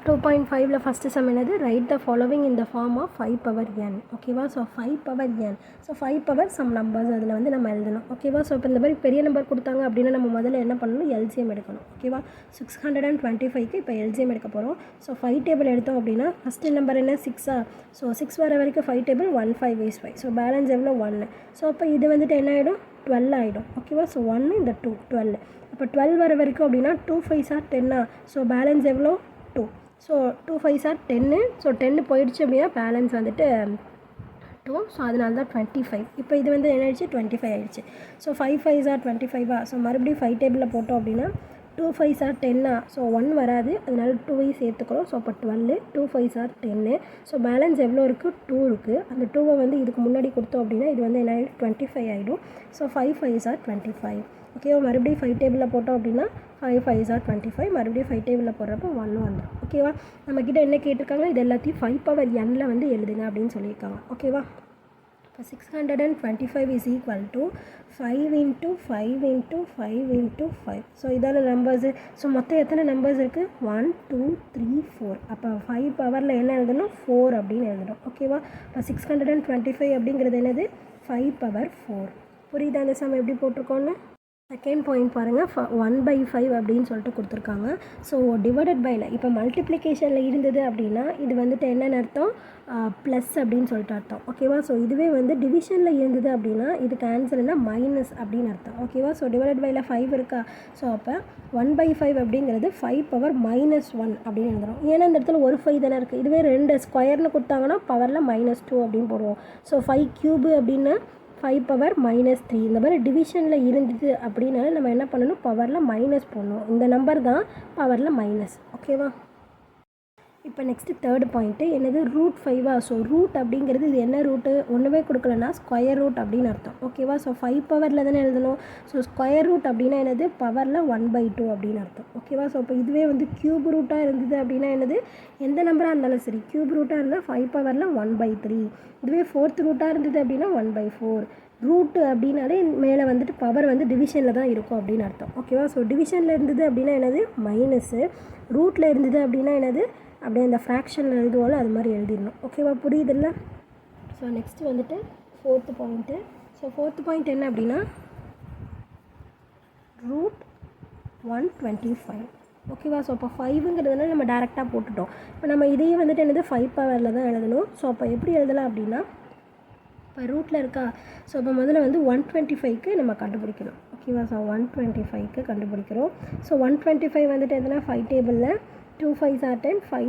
2.5ல first some என்னது write the following in the form of 5 power n ஓகேவா. So 5 power n, so 5 power some numbers அதில் வந்து நம்ம எழுதணும் ஓகேவா. ஸோ இப்போ இந்த மாதிரி பெரிய நம்பர் கொடுத்தாங்க அப்படின்னா நம்ம முதல்ல என்ன பண்ணணும், எல்சிஎம் எடுக்கணும் ஓகேவா. 625க்கு இப்போ எல்சிஎம் எடுக்க போகிறோம். ஸோ 5 டேபிள் எடுத்தோம் அப்படின்னா ஃபஸ்ட்டு நம்பர் என்ன 6ஆ. ஸோ 6 வர வரைக்கும் 5 டேபிள் 1 5 is 5. ஸோ பேலன்ஸ் எவ்வளோ 1. ஸோ அப்போ இது வந்துட்டு என்ன ஆகிடும் 12 ஆகிடும் ஓகேவா. ஸோ 1 இந்த 2 12. அப்போ 12 வர வரைக்கும் அப்படின்னா 2 5s are 10. ஸோ பேலன்ஸ் எவ்வளோ 2. So 2 5s are 10. ஸோ 10 போயிடுச்சு அப்படின்னா பேலன்ஸ் வந்துட்டு 2. ஸோ அதனால தான் 25. இப்போ இது வந்து என்ன ஆயிடுச்சு 25 ஆகிடுச்சு. So 5 5s are 25. ஸோ மறுபடியும் 5 டேபிளில் போட்டோம் அப்படின்னா 2 5s are 10. ஸோ 1 வராது, அதனால 2ஐ சேர்த்துக்கிறோம். ஸோ அப்போ 12 2 5s are 10. ஸோ பேலன்ஸ் எவ்வளோ இருக்குது 2 இருக்குது. அந்த 2வை வந்து இதுக்கு முன்னாடி கொடுத்தோம் அப்படின்னா இது வந்து என்ன ஆகிடும் 25 ஆகிடும். ஸோ 5 5s are 25 ஓகேவா. மறுபடியும் 5 டேபிளில் போட்டோம் அப்படின்னா 5 5s are 25. மறுபடியும் 5 டேபிளில் போடுறப்போ 1 வந்துடும் ஓகேவா. நம்மக்கிட்ட என்ன கேட்டிருக்காங்க, இது எல்லாத்தையும் 5 பவர் n வந்து எழுதுங்க அப்படின்னு சொல்லியிருக்காங்க ஓகேவா. இப்போ 625 is equal to 5 into 5 into 5 into 5. So இதான நம்பர்ஸு. ஸோ மொத்தம் எத்தனை நம்பர்ஸ் இருக்குது 1 2 3 4. அப்போ 5 பவரில் என்ன எழுதணும் 4 அப்படின்னு எழுதணும் ஓகேவா. இப்போ 625 அப்படிங்கிறது என்னது 5 பவர் 4. புரியுதா அந்த சம் எப்படி போட்டிருக்கோன்னு. செகண்ட் பாயிண்ட் பாருங்கள், 1/5 அப்படின்னு சொல்லிட்டு கொடுத்துருக்காங்க. ஸோ டிவைடட் பைல இப்போ மல்டிப்ளிகேஷனில் இருந்தது அப்படின்னா இது வந்துட்டு என்னென்னு அர்த்தம் ப்ளஸ் அப்படின்னு சொல்லிட்டு அர்த்தம் ஓகேவா. ஸோ இதுவே வந்து டிவிஷனில் இருந்தது அப்படின்னா இதுக்கு ஆன்சர் என்ன மைனஸ் அப்படின்னு அர்த்தம் ஓகேவா. ஸோ டிவைடட் பைல 5 இருக்கா. ஸோ அப்போ 1/5 அப்படிங்கிறது 5 பவர் -1 அப்படின்னு எழுதுறோம். ஏன்னா இந்த இடத்துல ஒரு 5 தானே இருக்குது. இதுவே 2 ஸ்கொயர்னு கொடுத்தாங்கன்னா பவரில் -2 அப்படின்னு போடுவோம். ஸோ 5 கியூபு அப்படின்னா 5 பவர் -3. இந்த மாதிரி டிவிஷனில் இருந்தது அப்படின்னா நம்ம என்ன பண்ணணும் பவரில் மைனஸ் போடணும். இந்த நம்பர் தான் பவரில் மைனஸ் ஓகேவா. இப்போ நெக்ஸ்ட்டு தேர்ட் பாயிண்ட்டு என்னது √5. ஸோ ரூட் அப்படிங்கிறது இது என்ன ரூட்டு ஒன்றுமே கொடுக்கலன்னா ஸ்கொயர் ரூட் அப்படின்னு அர்த்தம் ஓகேவா. ஸோ 5 பவரில் தானே எழுதணும். ஸோ ஸ்கொயர் ரூட் அப்படின்னா என்னது பவரில் 1/2 அப்படின்னு அர்த்தம் ஓகேவா. ஸோ இப்போ இதுவே வந்து க்யூப் ரூட்டாக இருந்தது அப்படின்னா என்னது எந்த நம்பராக இருந்தாலும் சரி க்யூப் ரூட்டாக இருந்தால் 5 பவரில் 1/3. இதுவே 4th ரூட்டாக இருந்தது அப்படின்னா 1/4. ரூட்டு அப்படின்னாலே மேலே வந்துட்டு பவர் வந்து டிவிஷனில் தான் இருக்கும் அப்படின்னு அர்த்தம் ஓகேவா. ஸோ டிவிஷனில் இருந்தது அப்படின்னா என்னது மைனஸு, ரூட்டில் இருந்தது அப்படின்னா என்னது அப்படியே அந்த ஃப்ராக்ஷனில் எழுதுவோம்ல அது மாதிரி எழுதிடணும் ஓகேவா. புரியுதில்ல. ஸோ நெக்ஸ்ட்டு வந்துட்டு 4th point. So 4th point என்ன அப்படின்னா √125 ஓகேவா. ஸோ அப்போ 5ங்கிறதுனால நம்ம டேரெக்டாக போட்டுட்டோம். இப்போ நம்ம இதையே வந்துட்டு என்னது 5 பவரில் தான் எழுதணும். ஸோ அப்போ எப்படி எழுதலாம் அப்படின்னா இப்போ ரூட்டில் இருக்கா. ஸோ இப்போ முதல்ல வந்து 125க்கு நம்ம கண்டுபிடிக்கணும் ஓகேவா. ஸோ 125க்கு கண்டுபிடிக்கிறோம். ஸோ 125 வந்துட்டு எதுனா 5 டேபிளில் 2 5s are 10 5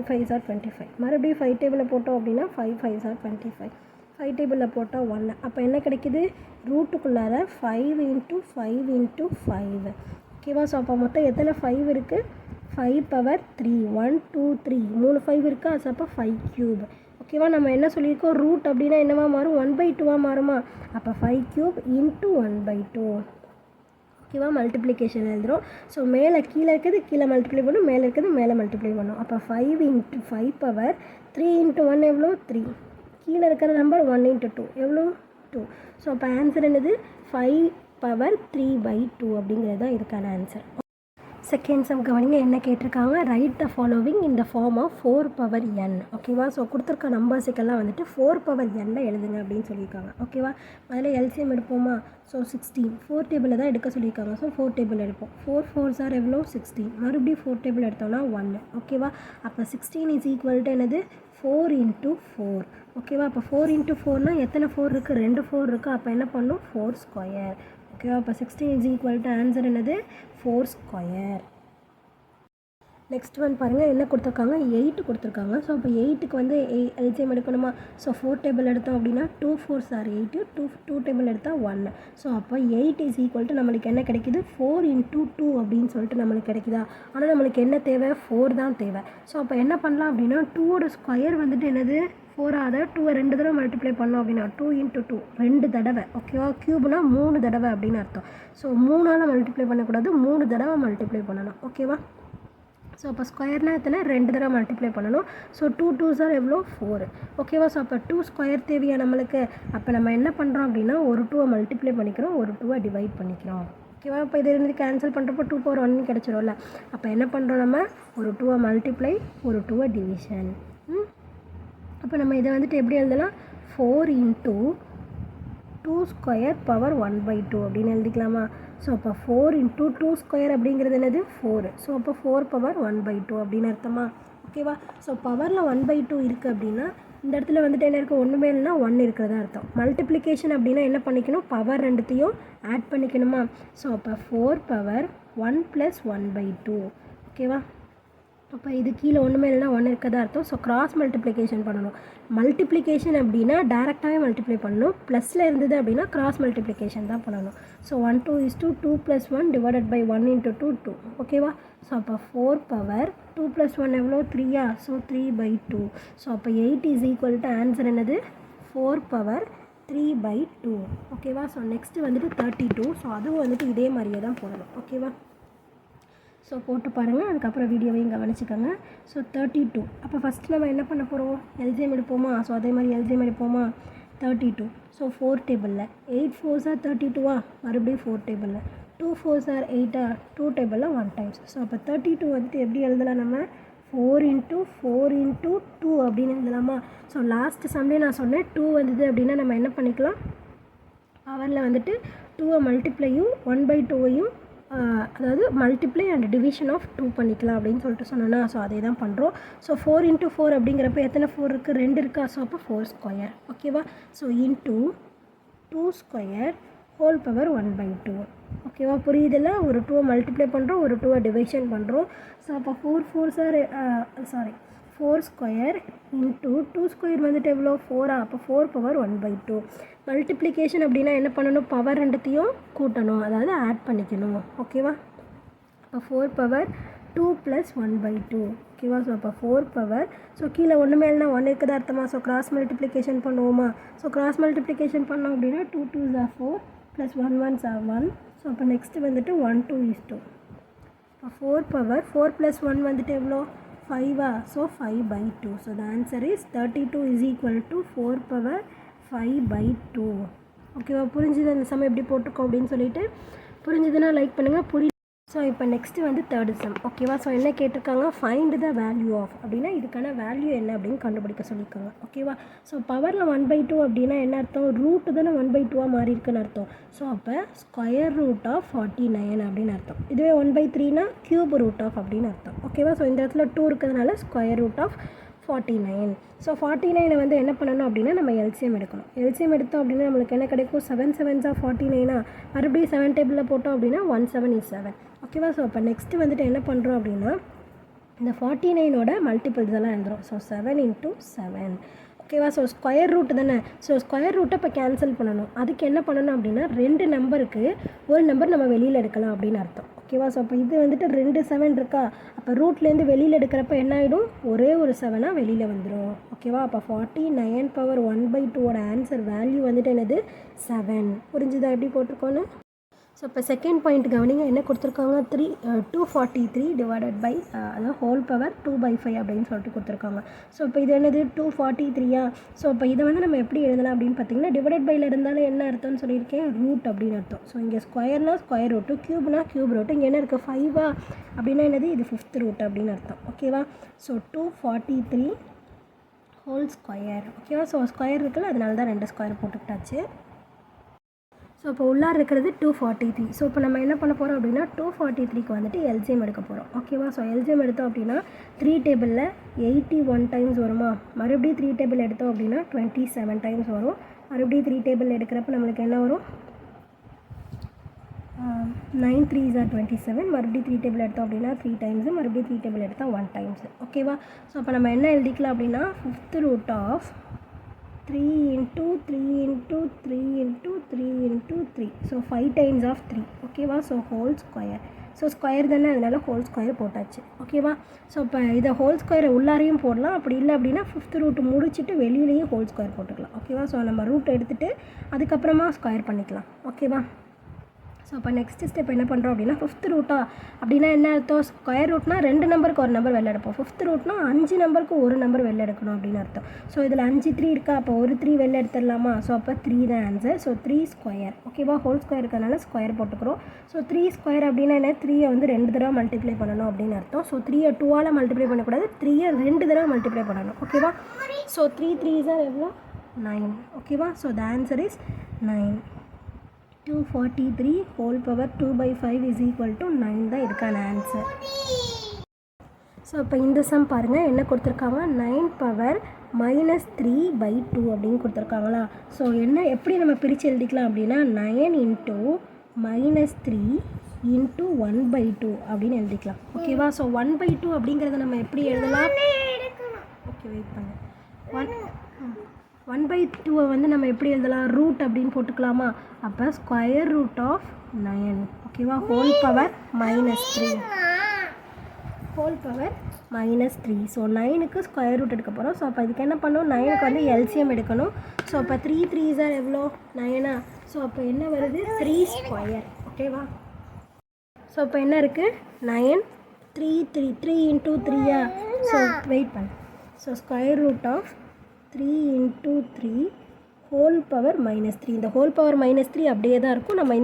5s are 25. மறுபடியும் 5 டேபிளில் போட்டோம் அப்படின்னா 5 5s are 25. 5 டேபிளில் போட்டால் 1. அப்போ என்ன கிடைக்கிது ரூட்டுக்குள்ளார 5 into 5 into 5 ஓகேவா. ஸோ அப்போ மொத்தம் எத்தனை 5 இருக்குது 5 பவர் 3 1 2 3 3 5 இருக்கா. ஸோ அப்போ 5 கியூப் ஓகேவா. நம்ம என்ன சொல்லியிருக்கோம் ரூட் அப்படின்னா என்னவா மாறும் 1/2 மாறுமா. அப்போ 5 கியூப் into 1/2 ஓகேவா. மல்டிப்ளிகேஷன் எழுதுகிறோம். ஸோ மேலே கீழே இருக்கிறது கீழே மல்டிப்ளை பண்ணும், மேலே இருக்கிறது மேலே மல்டிப்ளை பண்ணும். அப்போ 5 into 5 பவர் 3 into 1 எவ்வளோ 3. கீழே இருக்கிற நம்பர் 1 into 2 எவ்வளோ 2. ஸோ அப்போ ஆன்சர் என்னது 5 பவர் 3/2 அப்படிங்கிறது தான் இதுக்கான ஆன்சர். செகண்ட் சம் கவனிங்க என்ன கேட்டிருக்காங்க, ரைட் த ஃபாலோவிங் இந்த ஃபார்ம் ஆஃப் 4 பவர் n ஓகேவா. ஸோ கொடுத்துருக்க நம்பர்ஸுக்கெல்லாம் வந்துட்டு 4 பவர் n எழுதுங்க அப்படின்னு சொல்லியிருக்காங்க ஓகேவா. அதில் எல்சிஎம் எடுப்போமா. ஸோ 16 4 டேபிளில் தான் எடுக்க சொல்லியிருக்காங்க. ஸோ 4 டேபிள் எடுப்போம். 4 4s are எவ்வளோ 16. மறுபடியும் 4 டேபிள் எடுத்தோம்னா 1 ஓகேவா. அப்போ 16 is equal to என்னது 4 into 4 ஓகேவா. அப்போ 4 into 4னா எத்தனை 4 இருக்குது 2 4 இருக்குது. அப்போ என்ன பண்ணும் 4 ஸ்கொயர் ஓகேவா. அப்போ 16 is equal to ஆன்சர் என்னது 4 ஸ்கொயர். நெக்ஸ்ட் ஒன் பாருங்கள் என்ன கொடுத்துருக்காங்க 8 கொடுத்துருக்காங்க. ஸோ அப்போ 8க்கு வந்து எல்சிஎம் எடுக்கணுமா. ஸோ 4 டேபிள் எடுத்தோம் அப்படின்னா 2 4s are 8 2 டேபிள் எடுத்தால் 1. ஸோ அப்போ 8 is equal to நம்மளுக்கு என்ன கிடைக்கிது 4 into 2 அப்படின்னு சொல்லிட்டு நம்மளுக்கு கிடைக்குதா. ஆனால் நம்மளுக்கு என்ன தேவை 4 தான் தேவை. ஸோ அப்போ என்ன பண்ணலாம் அப்படின்னா 2ஓட ஸ்கொயர் வந்துட்டு என்னது 4 அதை 2 2 தடவை மல்டிப்ளை பண்ணோம் அப்படின்னா 2 into 2 2 தடவை ஓகேவா. க்யூப்னா 3 தடவை அப்படின்னு அர்த்தம். ஸோ 3ஆல் மல்டிப்ளை பண்ணக்கூடாது 3 தடவை மல்டிப்ளை பண்ணணும் ஓகேவா. ஸோ அப்போ ஸ்கொயர்னால் எத்தனை 2 தடவை மல்டிப்ளை பண்ணணும். ஸோ 2 2s are எவ்வளோ 4 ஓகேவா. ஸோ அப்போ 2 ஸ்கொயர் தேவையா நம்மளுக்கு. அப்போ நம்ம என்ன பண்ணுறோம் அப்படின்னா ஒரு 2 மல்டிப்ளை பண்ணிக்கிறோம் ஒரு 2 டிவைட் பண்ணிக்கிறோம் ஓகேவா. இப்போ இது இருந்து கேன்சல் பண்ணுறப்போ 2/1 கிடச்சிரும்ல. அப்போ என்ன பண்ணுறோம், நம்ம ஒரு 2 மல்டிப்ளை ஒரு 2 டிவிஷன். அப்போ நம்ம இதை வந்துட்டு எப்படி எழுதலாம், 4 × 2² / 1/2 அப்படின்னு எழுதிக்கலாமா. ஸோ அப்போ 4 × 2² அப்படிங்கிறது என்னது 4. ஸோ அப்போ 4/1/2 அப்படின்னு அர்த்தமா. ஓகேவா. ஸோ பவரில் 1/2 இருக்குது அப்படின்னா இந்த இடத்துல வந்துட்டு என்ன இருக்குது, ஒன்றுமே இல்லைனா 1 இருக்கிறதா அர்த்தம். மல்டிப்ளிகேஷன் அப்படின்னா என்ன பண்ணிக்கணும், பவர் ரெண்டுத்தையும் ஆட் பண்ணிக்கணுமா. ஸோ அப்போ 4/1 + 1/2. ஓகேவா. அப்போ இது கீழே ஒன்றுமே இல்லைனா 1 இருக்கதா அர்த்தம். ஸோ கிராஸ் மல்டிப்ளிகேஷன் பண்ணணும். மல்டிப்ளிகேஷன் அப்படின்னா டேரெக்டாகவே மல்டிப்ளை பண்ணணும். ப்ளஸில் இருந்தது அப்படின்னா கிராஸ் மல்டிப்ளிகேஷன் தான் பண்ணணும். ஸோ 1 2 = 2 + 1 / 1 × 2 2. ஓகேவா. ஸோ அப்போ 4/2 + 1 எவ்வளோ 3. ஸோ 3/2. ஸோ அப்போ 8 = ஆன்சர் என்னது 4/3/2. ஓகேவா. ஸோ நெக்ஸ்ட்டு வந்துட்டு 32. ஸோ அதுவும் வந்துட்டு இதே மாதிரியே தான் போடணும். ஓகேவா. ஸோ போட்டு பாருங்கள், அதுக்கப்புறம் வீடியோவையும் கவனிச்சுக்கோங்க. ஸோ 32. அப்போ ஃபஸ்ட்டு நம்ம என்ன பண்ண போகிறோம், எல்ஜிஎம் எடுப்போமா. ஸோ அதே மாதிரி எல்ஜிஎம் எடுப்போமா. 32. ஸோ 4 டேபிளில் 8 4s are 32. மறுபடியும் 4 டேபிளில் 2 4s are 8. 2 டேபிளில் 1 டைம்ஸ். ஸோ அப்போ 32 வந்துட்டு எப்படி எழுதலாம், நம்ம 4 × 4 × 2 அப்படின்னு எழுதலாமா. ஸோ லாஸ்ட்டு சம்டே நான் சொன்னேன் 2 வந்தது அப்படின்னா நம்ம என்ன பண்ணிக்கலாம், பவரில் வந்துட்டு 2 மல்டிப்ளையும் 1/2 அதாவது மல்டிப்ளை அண்ட் டிவிஷன் ஆஃப் 2 பண்ணிக்கலாம் அப்படின்னு சொல்லிட்டு சொன்னோன்னா. ஸோ அதே தான் பண்ணுறோம். ஸோ 4 × 4 அப்படிங்கிறப்ப எத்தனை 4 இருக்குது, 2 இருக்கா. ஸோ அப்போ 4². ஓகேவா. So × 2² whole power 1/2. ஓகேவா. புரியுதில்ல. ஒரு 2 மல்டிப்ளை பண்ணுறோம், ஒரு 2 டிவிஷன் பண்ணுறோம். ஸோ அப்போ 4 4s are 4² × 2² வந்துட்டு எவ்வளோ 4. அப்போ 4/1/2. மல்டிப்ளிகேஷன் அப்படின்னா என்ன பண்ணணும், பவர் ரெண்டுத்தையும் கூட்டணும், அதாவது ஆட் பண்ணிக்கணும். ஓகேவா. அப்போ 4/2 + 1/2. ஓகேவா. ஸோ அப்போ 4 ஸோ கீழே ஒன்றுமே இல்லைனா 1 இருக்குதா அர்த்தமா. ஸோ கிராஸ் மல்டிப்ளிகேஷன் பண்ணுவோமா. ஸோ கிராஸ் மல்டிப்ளிகேஷன் பண்ணோம் அப்படின்னா 2 2s are 4 + 1 1s are 1. So அப்போ நெக்ஸ்ட்டு வந்துட்டு 1 2 is 2. இப்போ 4 + 1 வந்துட்டு எவ்வளோ 5. So 5/2. So the answer is 32 = 4/5/2. ஓகேவா. புரிஞ்சுது அந்த சம் எப்படி போட்டிருக்கோம் அப்படின்னு சொல்லிட்டு. புரிஞ்சுதுன்னா லைக் பண்ணுங்கள். ஸோ இப்போ நெக்ஸ்ட்டு வந்து தேர்டு சம். ஓகேவா. ஸோ என்ன கேட்டிருக்காங்க, ஃபைண்ட் த வேல்யூ ஆஃப் அப்படின்னா இதுக்கான வேல்யூ என்ன அப்படின்னு கண்டுபிடிக்க சொல்லியிருக்காங்க. ஓகேவா. ஸோ பவரில் 1/2 அப்படின்னா என்ன அர்த்தம், ரூட்டு தானே 1/2 மாறி இருக்குன்னு அர்த்தம். ஸோ அப்போ √= 49 அப்படின்னு அர்த்தம். இதுவே 1/3னா ³ அப்படின்னு அர்த்தம். ஓகேவா. ஸோ இந்த இடத்துல 2 இருக்கிறதுனால √= 49. ஸோ 49 வந்து என்ன பண்ணணும் அப்படின்னா நம்ம எல்சிஎம் எடுக்கணும். எல்சிஎம் எடுத்தோம் அப்படின்னா நம்மளுக்கு என்ன கிடைக்கும், 7 7s are 49. மறுபடியும் 7 டேபிளில் போட்டோம் அப்படின்னா 1 7 is 7. ஓகேவா. ஸோ அப்போ நெக்ஸ்ட்டு வந்துட்டு என்ன பண்ணுறோம் அப்படின்னா இந்த 49ஓட மல்டிபிள்ஸ் எல்லாம் எழுதுகிறோம். ஸோ 7 × 7. ஓகேவா. ஸோ ஸ்கொயர் ரூட் தானே. ஸோ ஸ்கொயர் ரூட்டை இப்போ கேன்சல் பண்ணணும். அதுக்கு என்ன பண்ணணும் அப்படின்னா 2 நம்பருக்கு ஒரு நம்பர் நம்ம வெளியில் எடுக்கலாம் அப்படின்னு அர்த்தம். ஓகேவா. ஸோ அப்போ இது வந்துட்டு 2 7 இருக்கா. அப்போ ரூட்லேருந்து வெளியில் எடுக்கிறப்ப என்ன ஆகிடும், ஒரே ஒரு 7 வெளியில் வந்துடும். ஓகேவா. அப்போ 49/1/2 ஆன்சர் வேல்யூ வந்துட்டு என்னது 7. புரிஞ்சுதா எப்படி போட்டிருக்கோன்னு. ஸோ இப்போ செகண்ட் பாயிண்ட் கவனிங்க, என்ன கொடுத்துருக்காங்க, 243 அதாவது ஹோல் பவர் 2/5 அப்படின்னு சொல்லிட்டு கொடுத்துருக்காங்க. ஸோ இப்போ இது என்னது 243. ஸோ இப்போ இதை வந்து நம்ம எப்படி எழுதலாம் அப்படின்னு பார்த்தீங்கன்னா டிவைடட் பையில் இருந்தாலும் என்ன அர்த்தம்னு சொல்லியிருக்கேன், ரூட் அப்படின்னு அர்த்தம். ஸோ இங்கே ஸ்கொயர்னா ஸ்கொயர் ரூட்டு, க்யூப்னா க்யூப் ரூட்டு. இங்கே என்ன இருக்குது 5 அப்படின்னா என்னது, இது 5th ரூட் அப்படின்னு அர்த்தம். ஓகேவா. So 243 whole square. ஓகேவா. ஸோ ஸ்கொயர் இருக்குல்ல, அதனால தான் 2 ஸ்கொயர் போட்டுக்கிட்டாச்சு. ஸோ இப்போ உள்ளார இருக்கிறது 243. ஸோ இப்போ நம்ம என்ன பண்ண போகிறோம் அப்படின்னா 243க்கு வந்துட்டு எல்சிஎம் எடுக்க போகிறோம். ஓகேவா. ஸோ எல்சிஎம் எடுத்தோம் அப்படின்னா 3 டேபிளில் 81 டைம்ஸ் வருமா. மறுபடியும் 3 டேபிள் எடுத்தோம் அப்படின்னா 27 டைம்ஸ் வரும். மறுபடியும் 3 டேபிள் எடுக்கிறப்ப நம்மளுக்கு என்ன வரும், 9 3s are 27. மறுபடியும் 3 டேபிள் எடுத்தோம் அப்படின்னா 3 டைம்ஸு. மறுபடியும் 3 டேபிள் எடுத்தால் 1 டைம்ஸு. ஓகேவா. ஸோ அப்போ நம்ம என்ன எழுதிக்கலாம் அப்படின்னா 5th root of 3 × 3 × 3 × 3 × 3. So 5 times of 3. ஓகேவா. So whole square. So square தானே, அதனால் ஹோல் ஸ்கொயர் போட்டாச்சு. ஓகேவா. ஸோ இப்போ இதை ஹோல் ஸ்கொயரை உள்ளாரையும் போடலாம், அப்படி இல்லை அப்படின்னா 5th root முடிச்சுட்டு வெளியிலையும் ஹோல் ஸ்கொயர் போட்டுக்கலாம். ஓகேவா. ஸோ நம்ம ரூட் எடுத்துகிட்டு அதுக்கப்புறமா ஸ்கொயர் பண்ணிக்கலாம். ஓகேவா. ஸோ அப்போ நெக்ஸ்ட் ஸ்டெப் என்ன பண்ணுறோம் அப்படின்னா ஃபிஃப்த் ரூட்டா அப்படின்னா என்ன அர்த்தம்? ஸ்கொயர் ரூட்னா 2 நம்பருக்கு ஒரு நம்பர் வெளில எடுப்போம். ஃபிஃப்த் ரூட்னா 5 நம்பருக்கு ஒரு நம்பர் வெளில எடுக்கணும் அப்படின்னு அர்த்தம். ஸோ இதில் 5 3 இருக்கா, அப்போ ஒரு 3 வெளில எடுத்துடலாமா? ஸோ அப்போ 3 தான் ஆன்சர். So 3 square. ஓகேவா, ஹோல் ஸ்கொயர் இருக்கிறதுனால ஸ்கொயர் போட்டுக்கிறோம். ஸோ 3 ஸ்கொயர் அப்படின்னா என்ன? 3யை வந்து 2 தடவை மல்டிப்ளை பண்ணணும் அப்படின்னு அர்த்தம். ஸோ 3யை 2ஆல் மல்டிப்ளை பண்ணக்கூடாது, 3யை 2 தடவை மல்டிப்ளை பண்ணணும். ஓகேவா, ஸோ 3 3s are எவ்வளோ? 9. ஓகேவா, so the answer is 9. 243 whole power 2/5 is equal to 9 தான் இதுக்கான ஆன்சர். ஸோ இப்போ இந்த சம் பாருங்கள், என்ன கொடுத்துருக்காங்க? 9 பவர் -3/2 அப்படின்னு கொடுத்துருக்காங்களா? ஸோ என்ன எப்படி நம்ம பிரித்து எழுதிக்கலாம் அப்படின்னா 9 × -3 × 1/2 அப்படின்னு எழுதிக்கலாம். ஓகேவா, ஸோ 1/2 அப்படிங்கிறத நம்ம எப்படி எழுதலாம்? ஓகே, வெயிட் பண்ணு. 1/2 வந்து நம்ம எப்படி எழுதலாம்? ரூட் அப்படின்னு போட்டுக்கலாமா? அப்போ ஸ்கொயர் ரூட் ஆஃப் 9. ஓகேவா, whole power -3 whole power -3. So 9க்கு ஸ்கொயர் ரூட் எடுக்க போகிறோம். ஸோ அப்போ இதுக்கு என்ன பண்ணணும்? 9க்கு வந்து எல்சிஎம் எடுக்கணும். ஸோ அப்போ 3 3s are எவ்வளோ? 9. ஸோ அப்போ என்ன வருது? 3 ஸ்கொயர். ஓகேவா, ஸோ இப்போ என்ன இருக்குது? 9 3 3 3 × 3. ஸோ வெயிட் பண்ணு. So square root of 3 × 3 whole power -3. இந்த ஹோல் பவர் -3 அப்படியே தான் இருக்கும். நம்ம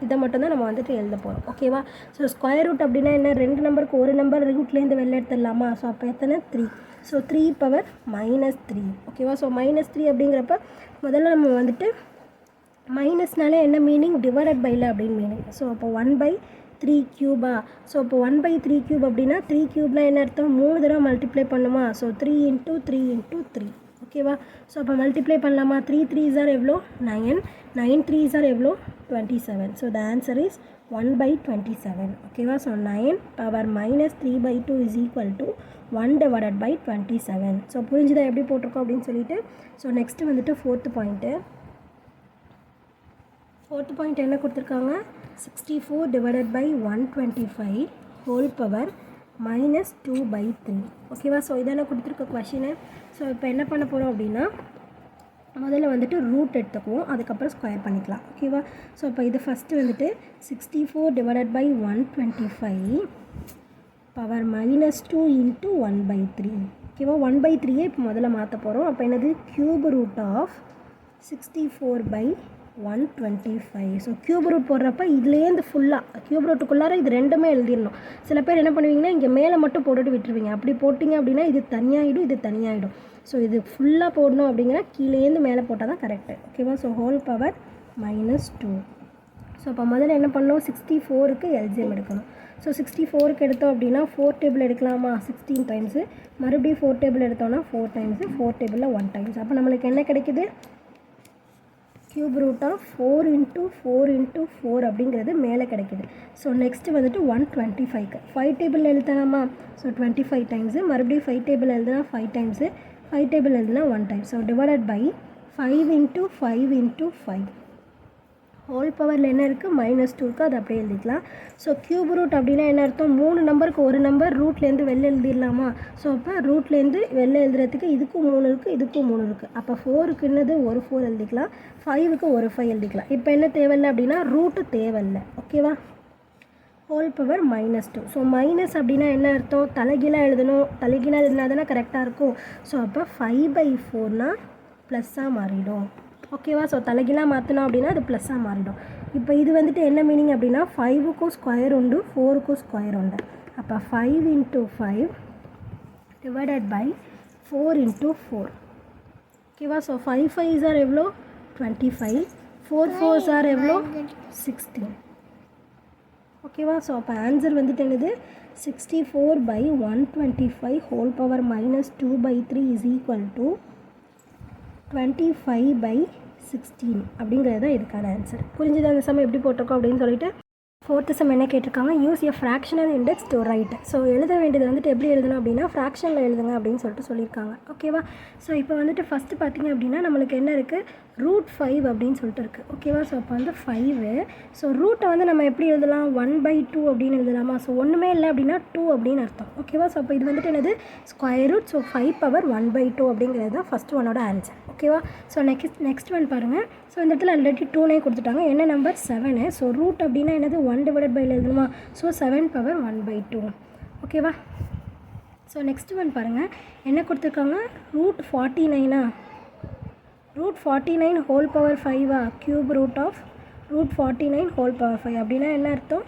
இதை மட்டும்தான் நம்ம வந்துட்டு எழுத போகிறோம். ஓகேவா, ஸோ ஸ்கொயர் ரூட் அப்படின்னா என்ன? 2 நம்பருக்கு ஒரு நம்பர் ரூட்லேருந்து வெளில எடுத்துடலாமா? ஸோ அப்போ எத்தனை? 3. So 3 power -3. ஓகேவா, ஸோ -3 அப்படிங்கிறப்ப முதல்ல நம்ம வந்துட்டு மைனஸ்னாலே என்ன மீனிங்? டிவைடட் பைல அப்படின்னு மீனிங். ஸோ அப்போ 1/3 கியூபா? ஸோ அப்போ 1/3 கியூப் அப்படின்னா 3 கியூப்னால் என்ன அர்த்தம்? 3 தடவை மல்டிப்ளை பண்ணுமா? ஸோ 3 × 3 × 3. ஓகேவா, ஸோ அப்போ மல்டிப்ளை பண்ணலாமா? 3 3s are எவ்வளோ? 9. 9 3s are எவ்வளோ? 27. So the answer is 1/27. ஓகேவா, so 9 power -3/2 is equal to 1/27. So புரிஞ்சுதான் எப்படி போட்டிருக்கோம் அப்படின்னு சொல்லிட்டு. ஸோ நெக்ஸ்ட்டு வந்துட்டு ஃபோர்த்து பாயிண்ட் என்ன கொடுத்துருக்காங்க? 64 / 125 ஹோல் பவர் -2/3. ஓகேவா, ஸோ இதான கொடுத்துருக்க கொஷினு. ஸோ இப்போ என்ன பண்ண போகிறோம் அப்படின்னா முதல்ல வந்துட்டு ரூட் எடுத்துக்குவோம், அதுக்கப்புறம் ஸ்கொயர் பண்ணிக்கலாம். ஓகேவா, ஸோ இப்போ இது ஃபஸ்ட்டு வந்துட்டு 64 / 125 பவர் -2 × 1/3. ஓகேவா, 1/3 இப்போ முதல்ல மாற்ற போகிறோம். அப்போ என்னது? Cube root of 64 / 125. So cube root போடுறப்ப இதுலேருந்து ஃபுல்லாக க்யூப் ரூட்டுக்குள்ளார இது ரெண்டுமே எழுதிடணும். சில பேர் என்ன பண்ணுவீங்கன்னா இங்கே மேலே மட்டும் போட்டுட்டு விட்டுருவீங்க. அப்படி போட்டிங்க அப்படின்னா இது தனியாகிடும், இது தனியாகிடும். ஸோ இது ஃபுல்லாக போடணும் அப்படிங்கிற கீழேருந்து மேலே போட்டால் தான் கரெக்டு. ஓகேவா, ஸோ ஹோல் பவர் -2. ஸோ இப்போ முதல்ல என்ன பண்ணணும்? 64க்கு எல்சிஎம் எடுக்கணும். ஸோ 64க்கு எடுத்தோம் அப்படின்னா 4 டேபிள் எடுக்கலாமா? 16 டைம்ஸு. மறுபடியும் 4 டேபிள் எடுத்தோன்னா 4 டைம்ஸு. 4 டேபிளில் 1 டைம்ஸ். அப்போ நம்மளுக்கு என்ன கிடைக்குது? க்யூப் ரூட் ஆஃப் 4 × 4 × 4 அப்படிங்கிறது மேலே கிடைக்கிது. ஸோ நெக்ஸ்ட்டு வந்துட்டு 125க்கு 5 டேபிள் எழுதலாமா? So 25 times. மறுபடியும் 5 டேபிள் எழுதுனா 5 டைம்ஸு. 5 டேபிள் எழுதுனா 1 time. So divided by 5 × 5 × 5 whole பவரில் என்ன இருக்குது? -2க்கு அது அப்படியே எழுதிக்கலாம். ஸோ க்யூப் ரூட் அப்படின்னா என்ன அர்த்தம்? 3 நம்பருக்கு ஒரு நம்பர் ரூட்லேருந்து வெளில எழுதிடலாமா? ஸோ அப்போ ரூட்லேருந்து வெளில எழுதுறதுக்கு இதுக்கும் 3 இருக்குது, இதுக்கும் 3 இருக்குது. அப்போ 4க்கு என்னது? ஒரு 4 எழுதிக்கலாம். 5க்கு ஒரு 5 எழுதிக்கலாம். இப்போ என்ன தேவையில்லை அப்படின்னா ரூட்டு தேவையில்லை. ஓகேவா, ஹோல் பவர் -2. ஸோ மைனஸ் அப்படின்னா என்ன அர்த்தம்? தலைகீழாக எழுதணும். தலைகீழாக எழுதினா தானே கரெக்டாக இருக்கும். ஸோ அப்போ 5/4னா ப்ளஸ்ஸாக மாறிடும். ஓகேவா, ஸோ தலைகீழாக மாற்றினோம் அப்படின்னா அது ப்ளஸ்ஸாக மாறிடும். இப்போ இது வந்துட்டு என்ன மீனிங் அப்படின்னா 5க்கும் ஸ்கொயர் உண்டு, 4க்கும் ஸ்கொயர் உண்டு. அப்போ 5 × 5 டிவைடட் பை 4 × 4. ஓகேவா, ஸோ 5 5s are எவ்வளோ? 25. 4 4s are எவ்வளோ? 16. ஓகேவா, ஸோ அப்போ ஆன்சர் வந்துட்டு என்னது? 64 / 125 whole power -2/3 is equal to 25/16 அப்படிங்கிறது தான் இதுக்கான ஆன்சர். புரிஞ்சுது அந்த சமயம் எப்படி போட்டிருக்கோம் அப்படின்னு சொல்லிட்டு. 4th சம் என்ன கேட்டிருக்காங்க, use a fractional index to right. So எழுத வேண்டியது வந்துட்டு எப்படி எழுதணும் அப்படின்னா ஃப்ராக்ஷனில் எழுதுங்க அப்படின்னு சொல்லிட்டு சொல்லியிருக்காங்க. ஓகேவா? ஸோ இப்போ வந்துட்டு ஃபஸ்ட்டு பார்த்திங்க அப்படின்னா நம்மளுக்கு என்ன இருக்குது, √5 அப்படின்னு சொல்லிட்டு இருக்குது. ஓகேவா? ஸோ அப்போ வந்து 5. ஸோ ரூட்டை வந்து நம்ம எப்படி எழுதலாம், 1/2 அப்படின்னு எழுதலாமா? ஸோ ஒன்றுமே இல்லை அப்படின்னா 2 அப்படின்னு அர்த்தம். ஓகேவா? ஸோ அப்போ இது வந்துட்டு என்னது, ஸ்கொயர் ரூட். ஸோ 5/1/2 அப்படிங்கிறது தான் ஃபஸ்ட்டு ஒன்னோட ஆன்சர். ஓகேவா? ஸோ நெக்ஸ்ட் ஒன் பாருங்கள். ஸோ இந்த இடத்துல ஆல்ரெடி 2 கொடுத்துட்டாங்க. என்ன நம்பர், 7. ஸோ ரூட் அப்படின்னா என்னது, 1/5 எழுதணுமா? ஸோ 7/1/2. ஓகேவா? ஸோ நெக்ஸ்ட் ஒன் பாருங்கள், என்ன கொடுத்துருக்காங்க, √49. √49 whole power 5 cube root of √49 whole power 5 அப்படின்னா என்ன அர்த்தம்,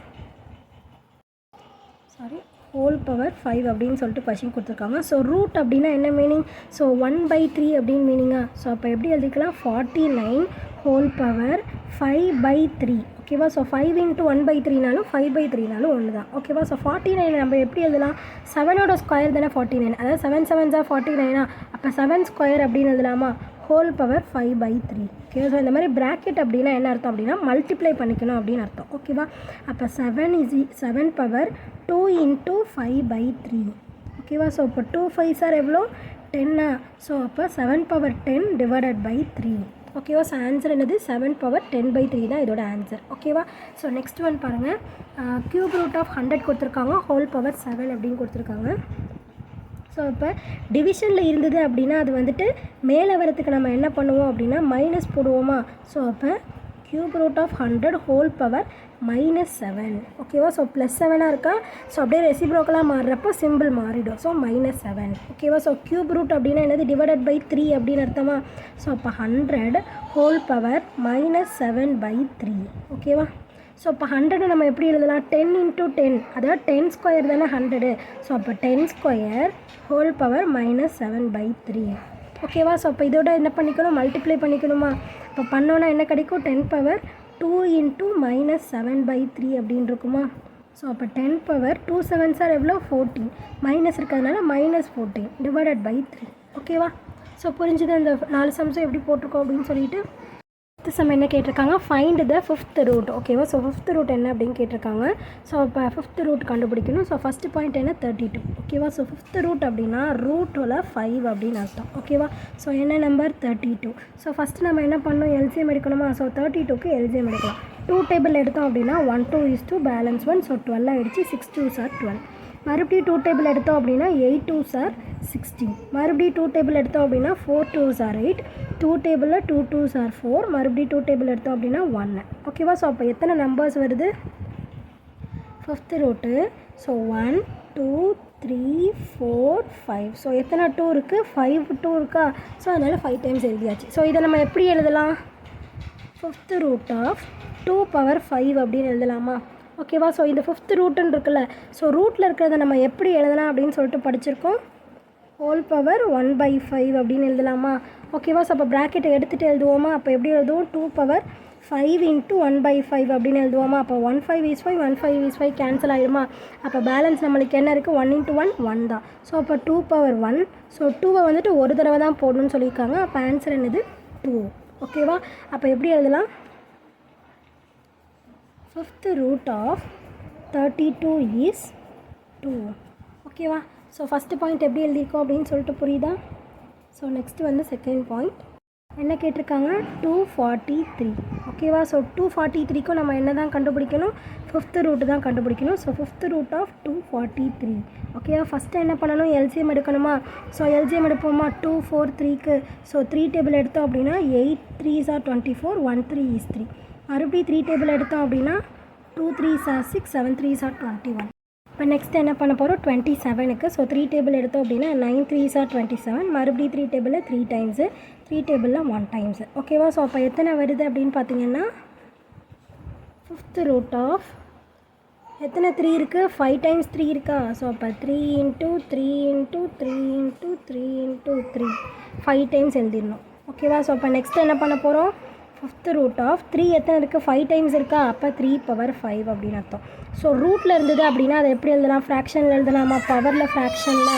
ஹோல் பவர் 5 அப்படின்னு சொல்லிட்டு கொஷின் கொடுத்துருக்காங்க. ஸோ ரூட் அப்படின்னா என்ன மீனிங், ஸோ 1/3 அப்படின்னு மீனிங்கா? ஸோ அப்போ எப்படி எழுதிக்கலாம், 49 ஹோல் பவர் 5/3. ஓகேவா? ஸோ 5 × 1/3நாலும் 5/3நாலும் ஒன்று தான். ஓகேவா? ஸோ 49 நம்ம எப்படி எழுதலாம், 7ஓட ஸ்கொயர் தானே 49, அதாவது 7 7s 49. அப்போ 7 ஸ்கொயர் அப்படின்னு எழுதலாமா, ஹோல் பவர் 5/3. ஓகே? ஸோ இந்த மாதிரி ப்ராக்கெட் அப்படின்னா என்ன அர்த்தம் அப்படின்னா மல்டிப்ளை பண்ணிக்கணும் அப்படின்னு அர்த்தம். ஓகேவா? அப்போ 7 பவர் 2 × 5/3. ஓகேவா? ஸோ இப்போ 2 5s எவ்வளோ, 10. ஸோ அப்போ 7/10 டிவைடட் பை 3. ஓகேவா? ஸோ ஆன்சர் என்னது, 7/10/3 தான் இதோட ஆன்சர். ஓகேவா? ஸோ நெக்ஸ்ட் ஒன் பாருங்கள், கியூப் ரூட் ஆஃப் 100 கொடுத்துருக்காங்க, ஹோல் பவர் 7 அப்படின்னு கொடுத்துருக்காங்க. ஸோ இப்போ டிவிஷனில் இருந்தது அப்படின்னா அது வந்துட்டு மேலே வரத்துக்கு நம்ம என்ன பண்ணுவோம் அப்படின்னா மைனஸ் போடுவோமா? ஸோ அப்போ cube root of 100 whole power -7. ஓகேவா? ஸோ +7 இருக்கா? ஸோ அப்படியே ரெசிப்ரோக்கலாக மாறுறப்போ சிம்பிள் மாறிடும். ஸோ -7. ஓகேவா? ஸோ கியூப் ரூட் அப்படின்னா என்னது, டிவைடட் பை 3 அப்படின்னு அர்த்தமா? ஸோ அப்போ 100 ஹோல் பவர் -7/3. ஓகேவா? ஸோ இப்போ 100 நம்ம எப்படி எழுதலாம், 10 × 10, அதாவது 10 ஸ்கொயர் தானே 100. ஸோ அப்போ 10 ஸ்கொயர் ஹோல் பவர் -7/3. ஓகேவா? ஸோ அப்போ இதோட என்ன பண்ணிக்கணும், மல்டிப்ளை பண்ணிக்கணுமா? இப்போ பண்ணோன்னா என்ன கிடைக்கும், 10 2 × -7/3 அப்படின்னு இருக்குமா? ஸோ அப்போ 10 2 7s எவ்வளோ, 14. மைனஸ் இருக்கிறதுனால -14 டிவைடட் பை 3. ஓகேவா? ஸோ புரிஞ்சுது அந்த 4 சம்ஸும் எப்படி போட்டிருக்கோம் அப்படின்னு சொல்லிட்டு. சம் என்ன கேட்டிருக்காங்க, ஃபைண்ட் த 5th ரூட். ஓகேவா? ஸோ 5th ரூட் என்ன அப்படின்னு கேட்டிருக்காங்க. ஸோ இப்போ 5th ரூட் கண்டுபிடிக்கணும். ஸோ ஃபஸ்ட்டு பாயிண்ட் என்ன, 32. ஓகேவா? ஸோ 5th ரூட் அப்படின்னா ரூட்டில் 5 அப்படின்னு அர்த்தம். ஓகேவா? ஸோ என்ன நம்பர், 32. ஸோ ஃபஸ்ட்டு நம்ம என்ன பண்ணணும், எல்சிஎம் எடுக்கணுமா? ஸோ 32க்கு எல்சிஎம் எடுக்கலாம். 2 டேபிள் எடுத்தோம் அப்படின்னா 1 2 is 2 பேலன்ஸ் 1. ஸோ 12 ஆகிடுச்சு. 6 2s are 12. மறுபடியும் 2 டேபிள் எடுத்தோம் அப்படின்னா 8 2s are 16. மறுபடியும் 2 டேபிள் எடுத்தோம் அப்படின்னா 4 2s are 8. 2 டேபிளில் 2 2s are 4. மறுபடியும் 2 டேபிள் எடுத்தோம் அப்படின்னா 1. ஓகேவா? ஸோ அப்போ எத்தனை நம்பர்ஸ் வருது, 5th ரூட்டு. ஸோ 1 2 3 4 5. ஸோ எத்தனை 2 இருக்குது, 5 2 இருக்கா? ஸோ அதனால் 5 டைம்ஸ் எழுதியாச்சு. ஸோ இதை நம்ம எப்படி எழுதலாம், 5th ரூட் ஆஃப் 2 பவர் 5 அப்படின்னு எழுதலாமா? ஓகேவா? ஸோ இந்த 5th ரூட்டுன்னு இருக்குல்ல, ஸோ ரூட்டில் இருக்கிறத நம்ம எப்படி எழுதலாம் அப்படின்னு சொல்லிட்டு படிச்சிருக்கோம், ஹோல் பவர் 1/5 அப்படின்னு எழுதலாமா? ஓகேவா? ஸோ அப்போ ப்ராக்கெட்டை எடுத்துகிட்டு எழுதுவோமா? அப்போ எப்படி எழுதுவோம், 2 பவர் 5 × 1/5 அப்படின்னு எழுதுவோமா? அப்போ 1 5 is 5, 1 5 is 5 கேன்சல் ஆகிடுமா? அப்போ பேலன்ஸ் நம்மளுக்கு என்ன இருக்குது, 1 × 1 1 தான். ஸோ அப்போ 2 பவர் 1. ஸோ 2வை வந்துட்டு ஒரு தடவை தான் போடணும்னு சொல்லியிருக்காங்க. அப்போ ஆன்சர் என்னது, 2. ஓகேவா? அப்போ எப்படி எழுதலாம், 5th ரூட் ஆஃப் 32 is 2. ஓகேவா? ஸோ ஃபஸ்ட்டு பாயிண்ட் எப்படி எழுதியிருக்கோம் அப்படின்னு சொல்லிட்டு புரியுதா? ஸோ நெக்ஸ்ட்டு வந்து செகண்ட் பாயிண்ட் என்ன கேட்டிருக்காங்க, 243. ஓகேவா? ஸோ 243க்கும் நம்ம என்ன தான் கண்டுபிடிக்கணும், 5th ரூட்டு தான் கண்டுபிடிக்கணும். So 5th root of 243. ஓகேவா? ஃபஸ்ட்டு என்ன பண்ணணும், எல்சிஎம் எடுக்கணுமா? ஸோ எல்சிஎம் எடுப்போமா, 2 4 3க்கு. ஸோ 3 டேபிள் எடுத்தோம் அப்படின்னா 8 3s are 24, 1 3 is 3. மறுபடியும் 3 டேபிள் எடுத்தோம் அப்படின்னா 2 3s are 6, 7 3s are 21. இப்போ நெக்ஸ்ட் என்ன பண்ண போகிறோம், 27க்கு. ஸோ 3 டேபிள் எடுத்தோம் அப்படின்னா 9 3s are 27. மறுபடியும் 3 டேபிளில் 3 டைம்ஸு, 3 டேபிளில் 1 டைம்ஸு. ஓகேவா? ஸோ அப்போ எத்தனை வருது அப்படின்னு பார்த்தீங்கன்னா 5th ரூட் ஆஃப் எத்தனை 3 இருக்குது, 5 டைம்ஸ் 3 இருக்கா? ஸோ அப்போ 3 × 3 × 3 × 3 × 3 5 டைம்ஸ் எழுதிடணும். ஓகேவா? ஸோ அப்போ நெக்ஸ்ட் என்ன பண்ண போகிறோம், 5th ரூட் ஆஃப் 3 எத்தனை இருக்குது, 5 டைம்ஸ் இருக்கா? அப்போ 3 பவர் 5 அப்படின்னு அர்த்தம். ஸோ ரூட்டில் இருந்தது அப்படின்னா அதை எப்படி எழுதலாம், ஃப்ராக்ஷனில் எழுதலாமா, பவரில் ஃப்ராக்ஷனில்.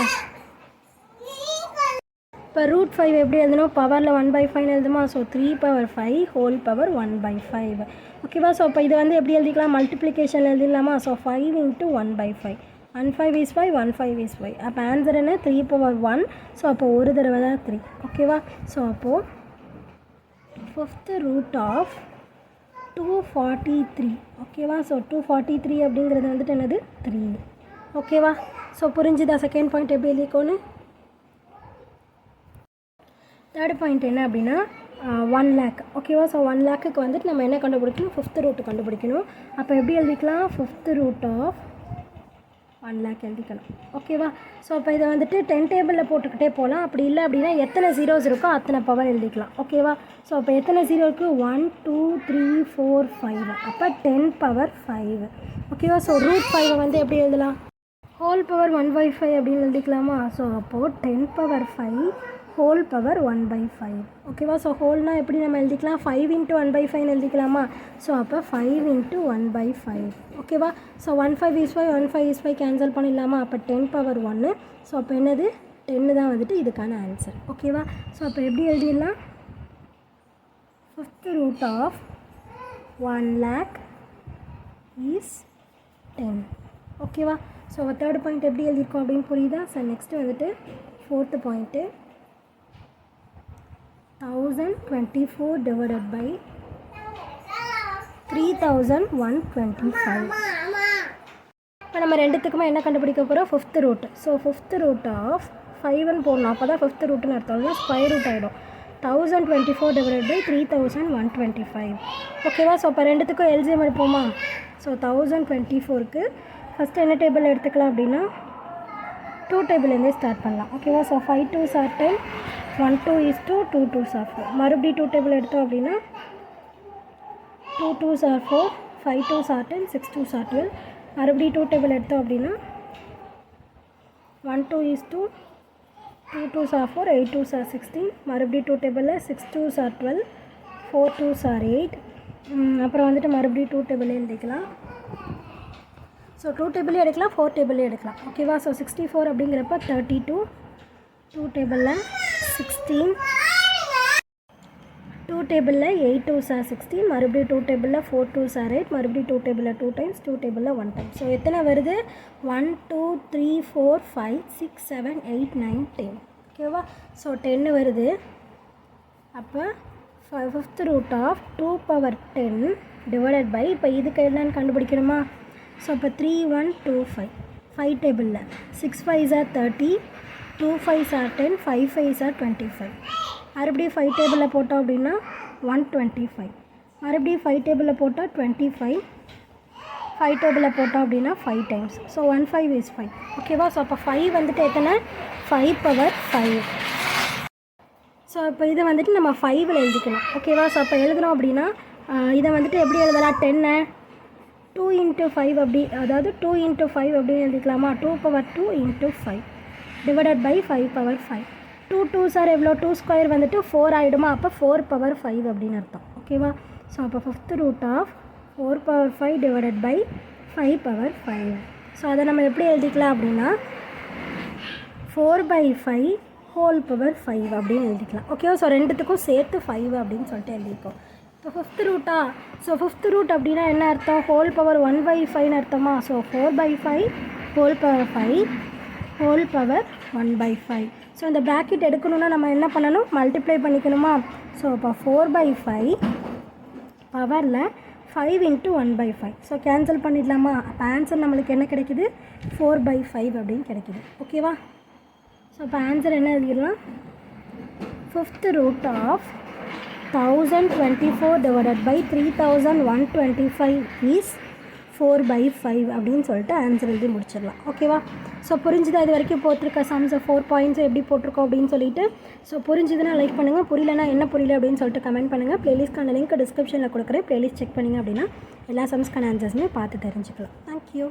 இப்போ √5 எப்படி எழுதணும், பவரில் 1/5 எழுதுமா? So 3 power 5 whole power 1/5. ஓகேவா. ஸோ அப்போ இது வந்து எப்படி எழுதிக்கலாம், மல்டிப்ளிகேஷன் எழுதிடலாமா. So 5 × 1/5, 1 5 is 5, 1 5 is 5. அப்போ ஆன்சர் என்ன, 3/1. ஸோ அப்போ ஒரு தடவை தான் 3. ஓகேவா. ஸோ அப்போது 5th root of 243. ஓகேவா. ஸோ 243 அப்படிங்கிறது வந்துட்டு என்னது, 3. ஓகேவா. ஸோ புரிஞ்சுதா செகண்ட் பாயிண்ட் எப்படி எழுதிக்கோன்னு. தேர்ட் பாயிண்ட் என்ன அப்படின்னா 1 lakh. ஓகேவா. ஸோ 1 lakhக்கு வந்துட்டு நம்ம என்ன கண்டுபிடிக்கணும், 5th root கண்டுபிடிக்கணும். அப்போ எப்படி எழுதிக்கலாம், 5th root of 1 lakh எழுதிக்கலாம். ஓகேவா. ஸோ அப்போ இதை வந்துட்டு 10 டேபிளில் போட்டுக்கிட்டே போகலாம். அப்படி இல்லை அப்படின்னா எத்தனை ஜீரோஸ் இருக்கோ அத்தனை பவர் எழுதிக்கலாம். ஓகேவா. ஸோ அப்போ எத்தனை ஜீரோ இருக்குது, 1 2 3 4 5. அப்போ 10^5. ஓகேவா. ஸோ √5 வந்து எப்படி எழுதலாம், ஹோல் பவர் 1/5 அப்படின்னு எழுதிக்கலாமா. ஸோ அப்போது 10^5 ஹோல் பவர் 1/5. ஓகேவா. ஸோ ஹோல்னால் எப்படி நம்ம எழுதிக்கலாம், 5 × 1/5 எழுதிக்கலாமா. ஸோ அப்போ 5 × 1/5. ஓகேவா. ஸோ 1 5 is 5, 1 5 is 5 கேன்சல் பண்ணிடலாமா. அப்போ 10^1. ஸோ அப்போ என்னது, 10 தான் வந்துட்டு இதுக்கான ஆன்சர். ஓகேவா. ஸோ அப்போ எப்படி எழுதிடலாம், 5th root of 1 lakh is 10. ஓகேவா. ஸோ தேர்ட் பாயிண்ட் எப்படி எழுதியிருக்கோம் அப்படின்னு புரியுதா. ஸோ நெக்ஸ்ட்டு வந்துட்டு 4th பாயிண்ட்டு 1024 divided by 3125. இப்போ நம்ம ரெண்டுத்துக்குமே என்ன கண்டுபிடிக்க போகிறோம், 5th root. So 5th root of 5ன்னு போடணும், அப்போ தான் 5th rootன்னு அர்த்தம். ஸ்கொயர் ரூட் ஆகிடும். 1024 divided by 3125. ஓகேவா. ஸோ அப்போ ரெண்டுத்துக்கும் எல்சிஎம் எடுப்போமா. ஸோ 1024க்கு ஃபஸ்ட்டு என்ன டேபிள் எடுத்துக்கலாம் அப்படின்னா 2 டேபிள்லேருந்தே ஸ்டார்ட் பண்ணலாம். ஓகேவா. So 5 2s are 10, 1 2 is 2, 2 2s are 4. மறுபடியும் 2 டேபிள் எடுத்தோம் அப்படின்னா 2 2s are 4, 5 2s are 10, 6 2s are 12. மறுபடியும் 2 டேபிள் எடுத்தோம் அப்படின்னா 1 2 is 2, 2 2s are 4, 8 2s are 16. மறுபடியும் 2 டேபிளில் 6 2s are 12, 4 2s are 8. அப்புறம் வந்துட்டு மறுபடியும் 2 டேபிளே எழுதிக்கலாம். ஸோ 2 டேபிளே எடுக்கலாம், 4 டேபிளே எடுக்கலாம். ஓகேவா. ஸோ 64 அப்படிங்கிறப்ப 32, 2 டேபிளில் 16, 2 டேபிளில் 8 2s are 16. மறுபடியும் 2 டேபிளில் 4 2s are 8. மறுபடியும் 2 டேபிளில் 2 times, 2 டேபிளில் 1 time. ஸோ எத்தனை வருது, 1 2 3 4 5 6 7 8 9 10. ஓகேவா. ஸோ 10 வருது. அப்போ 5th root of 2/10 divided by, இப்போ இதுக்கு என்னன்னு கண்டுபிடிக்கணுமா. ஸோ இப்போ 3 1 2 5, 5 டேபிளில் 6 5s are 30, 2 5s are 10, 5 5s are 25. மறுபடியும் 5 டேபிளில் போட்டோம் அப்படின்னா 125. மறுபடியும் 5 டேபிளில் போட்டால் 25. 5 டேபிளில் போட்டோம் அப்படின்னா 5 times. So 1 5 is 5. ஓகேவா. ஸோ அப்போ 5 வந்துட்டு எத்தனை, 5/5. ஸோ இப்போ இதை வந்துட்டு நம்ம 5ல் எழுதிக்கலாம். ஓகேவா. ஸோ அப்போ எழுதணும் அப்படின்னா இதை வந்துட்டு எப்படி எழுதலாம், 10 2 × 5 அப்படி, அதாவது 2 × 5 அப்படின்னு எழுதிக்கலாமா. 2/2 × 5 divided by 5/5. 2 2s are எவ்வளோ, 2 ஸ்கொயர் வந்துட்டு 4 ஆகிடுமா. அப்போ 4/5 அப்படின்னு அர்த்தம். ஓகேவா. ஸோ அப்போ 5th root of 4/5 divided by 5/5. So அதை நம்ம எப்படி எழுதிக்கலாம் அப்படின்னா 4/5 ஹோல் பவர் 5 அப்படின்னு எழுதிக்கலாம். ஓகேவா. ஸோ ரெண்டுத்துக்கும் சேர்த்து 5 அப்படின்னு சொல்லிட்டு எழுதிக்கோம். இப்போ 5th ரூட்டா. ஸோ 5th ரூட் அப்படின்னா என்ன அர்த்தம், ஹோல் பவர் 1/5 அர்த்தமா. So 4/5 whole power 5 whole power 1/5. So இந்த ப்ராக்கெட் எடுக்கணுன்னா நம்ம என்ன பண்ணணும், மல்டிப்ளை பண்ணிக்கணுமா. ஸோ இப்போ 4/5 பவரில் 5 × 1/5. ஸோ கேன்சல் பண்ணிடலாமா. அப்போ ஆன்சர் நம்மளுக்கு என்ன கிடைக்குது, 4/5 அப்படின்னு கிடைக்குது. ஓகேவா. ஸோ இப்போ ஆன்சர் என்ன எழுதிடலாம், 5th root of 1024 divided by 3125 is 4/5 அப்படின்னு சொல்லிட்டு ஆன்சர் எழுதி முடிச்சிடலாம். ஓகேவா. ஸோ புரிஞ்சுதா, இது வரைக்கும் போட்டிருக்க சம்ஸ் 4 பாயிண்ட்ஸ் எப்படி போட்டிருக்கோம் அப்படின்னு சொல்லிட்டு. ஸோ புரிஞ்சுதுன்னா லைக் பண்ணுங்கள், புரியலனா என்ன புரியல அப்படின்னு சொல்லிட்டு கமெண்ட் பண்ணுங்கள். ப்ளேலிஸ்ட்கான லிங்க் டிஸ்கிரிப்ஷனில் கொடுக்குறேன், ப்ளேலிஸ்ட் செக் பண்ணிங்க அப்படின்னா எல்லா சம்ஸ்க்கான ஆன்சர்ஸுமே பார்த்து தெரிஞ்சுக்கலாம். தேங்க்யூ.